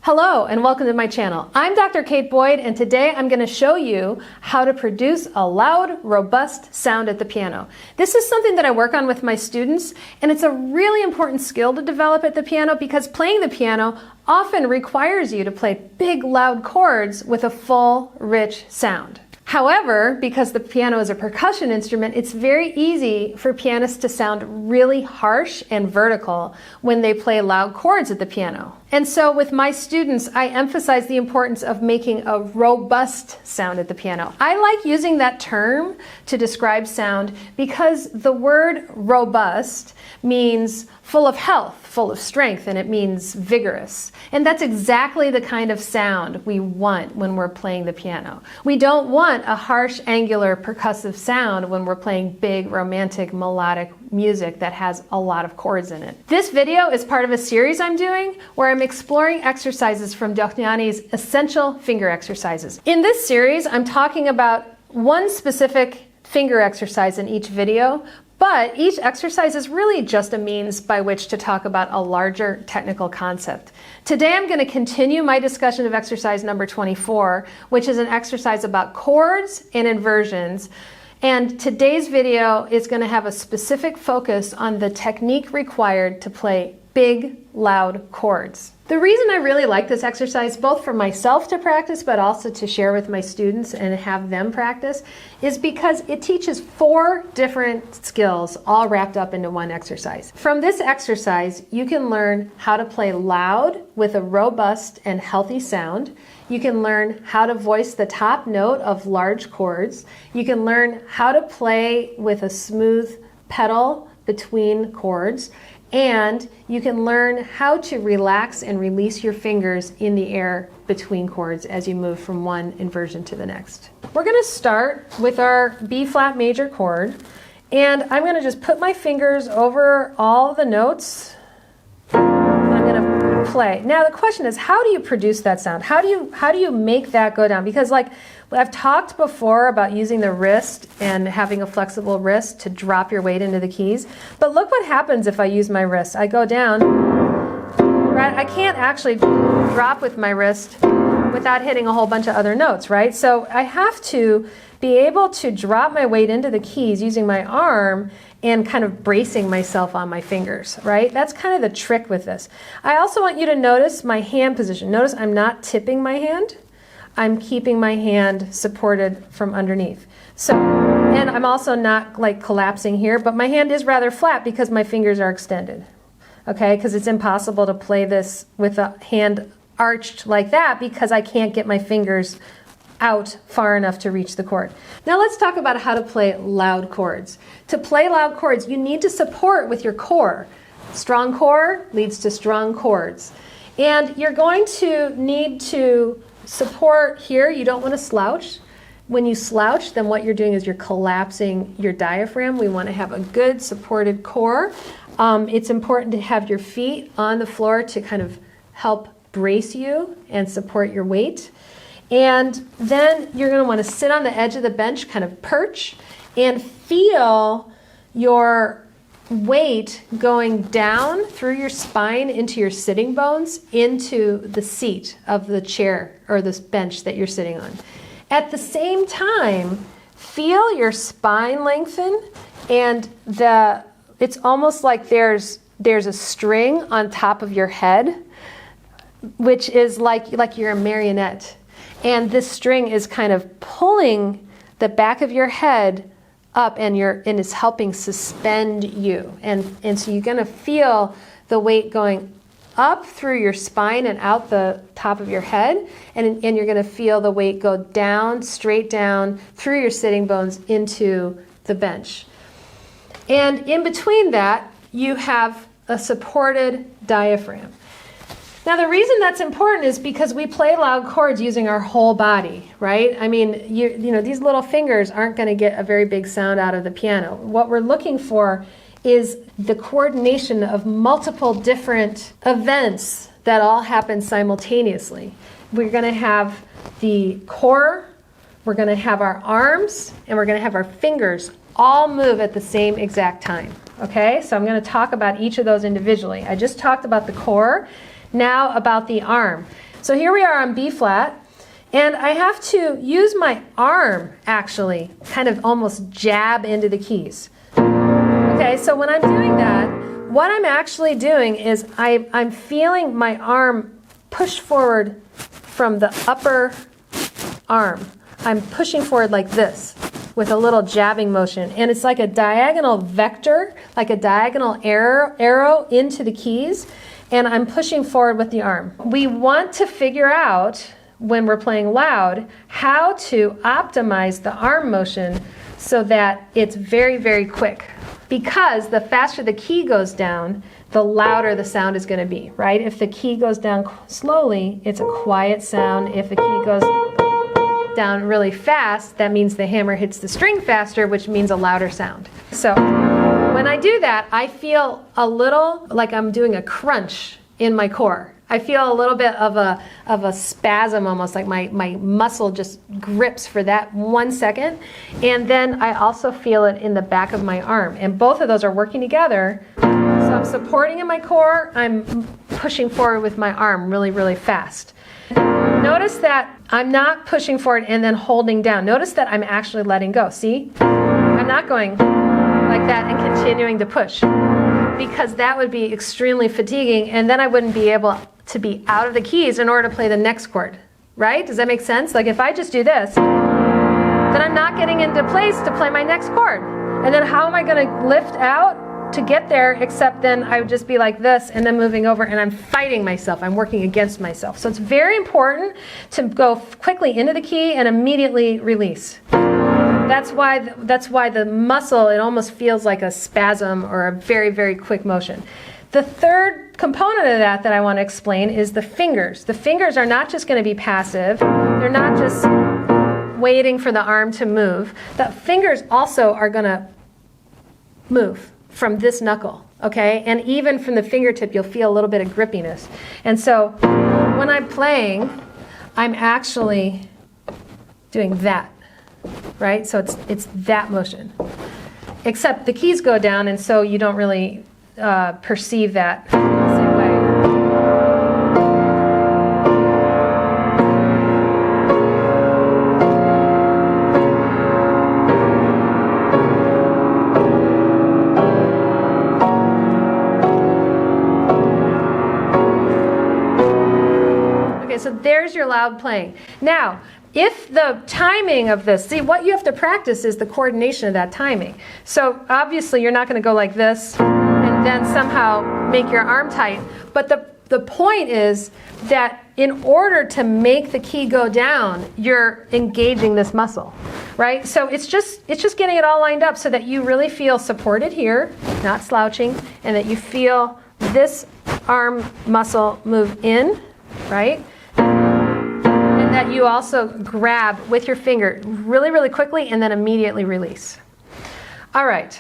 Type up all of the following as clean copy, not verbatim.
Hello and welcome to my channel. I'm Dr. Kate Boyd and today I'm going to show you how to produce a loud, robust sound at the piano. This is something that I work on with my students and it's a really important skill to develop at the piano because playing the piano often requires you to play big, loud chords with a full, rich sound. However, because the piano is a percussion instrument, it's very easy for pianists to sound really harsh and vertical when they play loud chords at the piano. And so with my students, I emphasize the importance of making a robust sound at the piano. I like using that term to describe sound because the word robust means full of health, full of strength, and it means vigorous. And that's exactly the kind of sound we want when we're playing the piano. We don't want a harsh, angular, percussive sound when we're playing big, romantic, melodic music that has a lot of chords in it. This video is part of a series I'm doing where I'm exploring exercises from Dohnanyi's essential finger exercises. In this series, I'm talking about one specific finger exercise in each video, but each exercise is really just a means by which to talk about a larger technical concept. Today I'm going to continue my discussion of exercise number 24, which is an exercise about chords and inversions. And today's video is going to have a specific focus on the technique required to play big, loud chords. The reason I really like this exercise, both for myself to practice, but also to share with my students and have them practice, is because it teaches 4 different skills all wrapped up into one exercise. From this exercise, you can learn how to play loud with a robust and healthy sound. You can learn how to voice the top note of large chords. You can learn how to play with a smooth pedal between chords. And you can learn how to relax and release your fingers in the air between chords as you move from one inversion to the next. We're going to start with our B flat major chord, and I'm going to just put my fingers over all the notes. I'm going to play. Now the question is, how do you produce that sound? How do you make that go down? Because like I've talked before about using the wrist and having a flexible wrist to drop your weight into the keys. But look what happens if I use my wrist. I go down, right? I can't actually drop with my wrist without hitting a whole bunch of other notes, right? So I have to be able to drop my weight into the keys using my arm and kind of bracing myself on my fingers, right? That's kind of the trick with this. I also want you to notice my hand position. Notice I'm not tipping my hand. I'm keeping my hand supported from underneath. So, and I'm also not like collapsing here, but my hand is rather flat because my fingers are extended. Okay, because it's impossible to play this with a hand arched like that because I can't get my fingers out far enough to reach the chord. Now let's talk about how to play loud chords. To play loud chords, you need to support with your core. Strong core leads to strong chords. And you're going to need to support here. You don't want to slouch. When you slouch, then what you're doing is you're collapsing your diaphragm. We want to have a good supported core. It's important to have your feet on the floor to kind of help brace you and support your weight. And then you're going to want to sit on the edge of the bench, kind of perch, and feel your weight going down through your spine into your sitting bones into the seat of the chair or this bench that you're sitting on. At the same time, feel your spine lengthen, and it's almost like there's a string on top of your head, which is like you're a marionette. And this string is kind of pulling the back of your head up and it's helping suspend you. And so you're going to feel the weight going up through your spine and out the top of your head. And you're going to feel the weight go down, straight down through your sitting bones into the bench. And in between that, you have a supported diaphragm. Now the reason that's important is because we play loud chords using our whole body, right? I mean, you know, these little fingers aren't going to get a very big sound out of the piano. What we're looking for is the coordination of multiple different events that all happen simultaneously. We're going to have the core, we're going to have our arms, and we're going to have our fingers all move at the same exact time. Okay, so I'm going to talk about each of those individually. I just talked about the core. Now about the arm. So here we are on B flat, and I have to use my arm, actually, kind of almost jab into the keys. Okay, so when I'm doing that, what I'm actually doing is I'm feeling my arm push forward from the upper arm. I'm pushing forward like this with a little jabbing motion. And it's like a diagonal vector, like a diagonal arrow into the keys. And I'm pushing forward with the arm. We want to figure out, when we're playing loud, how to optimize the arm motion so that it's very, very quick. Because the faster the key goes down, the louder the sound is going to be, right? If the key goes down slowly, it's a quiet sound. If the key goes down really fast, that means the hammer hits the string faster, which means a louder sound. So when I do that, I feel a little like I'm doing a crunch in my core. I feel a little bit of a spasm, almost like my muscle just grips for that 1 second. And then I also feel it in the back of my arm. And both of those are working together. So I'm supporting in my core, I'm pushing forward with my arm really, really fast. Notice that I'm not pushing forward and then holding down. Notice that I'm actually letting go. See? I'm not going like that and continuing to push, because that would be extremely fatiguing, and then I wouldn't be able to be out of the keys in order to play the next chord. Right? Does that make sense? Like if I just do this, then I'm not getting into place to play my next chord. And then how am I going to lift out to get there, except then I would just be like this and then moving over, and I'm fighting myself. I'm working against myself. So it's very important to go quickly into the key and immediately release. That's why the muscle, it almost feels like a spasm or a very, very quick motion. The third component of that I want to explain is the fingers. The fingers are not just going to be passive. They're not just waiting for the arm to move. The fingers also are going to move from this knuckle, okay? And even from the fingertip, you'll feel a little bit of grippiness. And so when I'm playing, I'm actually doing that, right? So it's that motion. Except the keys go down, and so you don't really perceive that the same way. So there's your loud playing. Now, if the timing of this, see, what you have to practice is the coordination of that timing. So obviously you're not going to go like this and then somehow make your arm tight. But the point is that in order to make the key go down, you're engaging this muscle, right? So it's just getting it all lined up so that you really feel supported here, not slouching, and that you feel this arm muscle move in, right? And that you also grab with your finger really, really quickly and then immediately release. All right.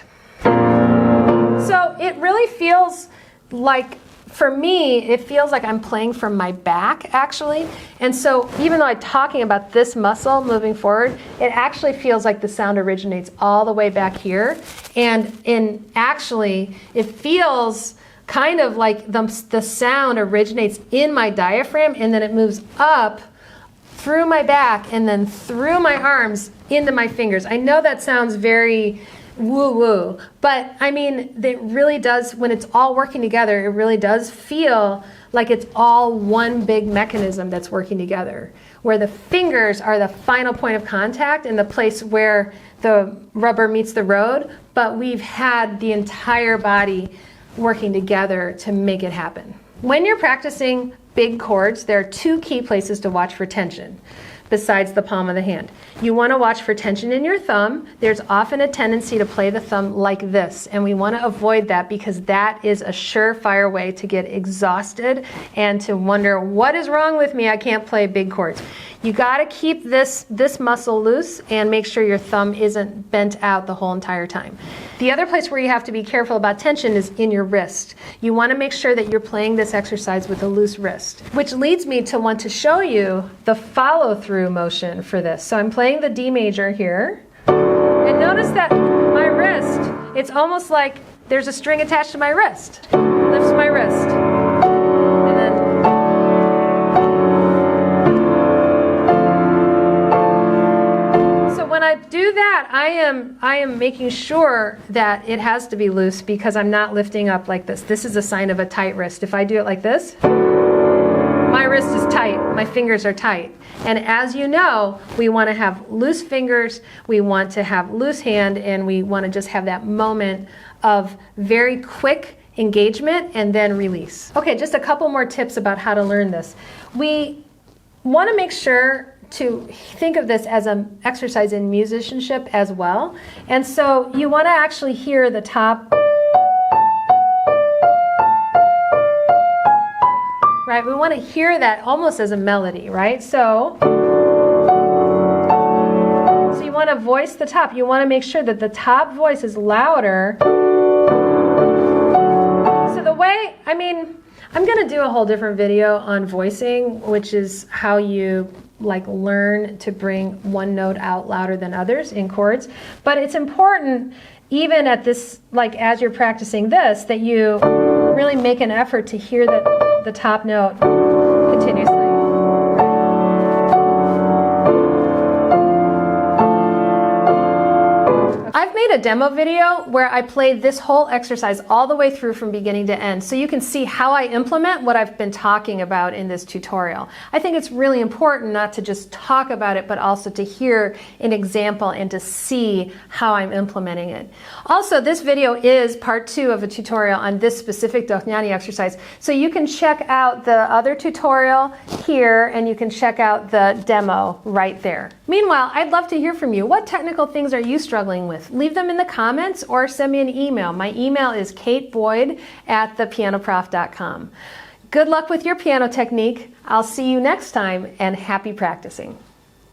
So it really feels like, for me, it feels like I'm playing from my back, actually. And so even though I'm talking about this muscle moving forward, it actually feels like the sound originates all the way back here. And actually, it feels kind of like the sound originates in my diaphragm, and then it moves up through my back and then through my arms into my fingers. I know that sounds very woo-woo, but I mean, it really does, when it's all working together, it really does feel like it's all one big mechanism that's working together, where the fingers are the final point of contact and the place where the rubber meets the road, but we've had the entire body working together to make it happen. When you're practicing big chords, there are two key places to watch for tension besides the palm of the hand. You want to watch for tension in your thumb. There's often a tendency to play the thumb like this, and we want to avoid that because that is a surefire way to get exhausted and to wonder, what is wrong with me? I can't play big chords. You got to keep this muscle loose and make sure your thumb isn't bent out the whole entire time. The other place where you have to be careful about tension is in your wrist. You want to make sure that you're playing this exercise with a loose wrist, which leads me to want to show you the follow-through motion for this. So I'm playing the D major here, and notice that my wrist, it's almost like there's a string attached to my wrist. Lifts my wrist, and then do that, I am making sure that it has to be loose because I'm not lifting up like this. This is a sign of a tight wrist. If I do it like this, my wrist is tight, my fingers are tight. And as you know, we want to have loose fingers, we want to have loose hand, and we want to just have that moment of very quick engagement and then release. Okay, just a couple more tips about how to learn this. We want to make sure to think of this as an exercise in musicianship as well. And so you want to actually hear the top. Right, we want to hear that almost as a melody, right? So you want to voice the top. You want to make sure that the top voice is louder. So the way, I'm going to do a whole different video on voicing, which is how you learn to bring one note out louder than others in chords. But it's important, even at this, as you're practicing this, that you really make an effort to hear the top note continuously. I've made a demo video where I played this whole exercise all the way through from beginning to end, so you can see how I implement what I've been talking about in this tutorial. I think it's really important not to just talk about it, but also to hear an example and to see how I'm implementing it. Also, this video is part 2 of a tutorial on this specific Dohnanyi exercise, so you can check out the other tutorial here and you can check out the demo right there. Meanwhile, I'd love to hear from you. What technical things are you struggling with? Leave them in the comments or send me an email. My email is kateboyd@thepianoprof.com. Good luck with your piano technique. I'll see you next time, and happy practicing.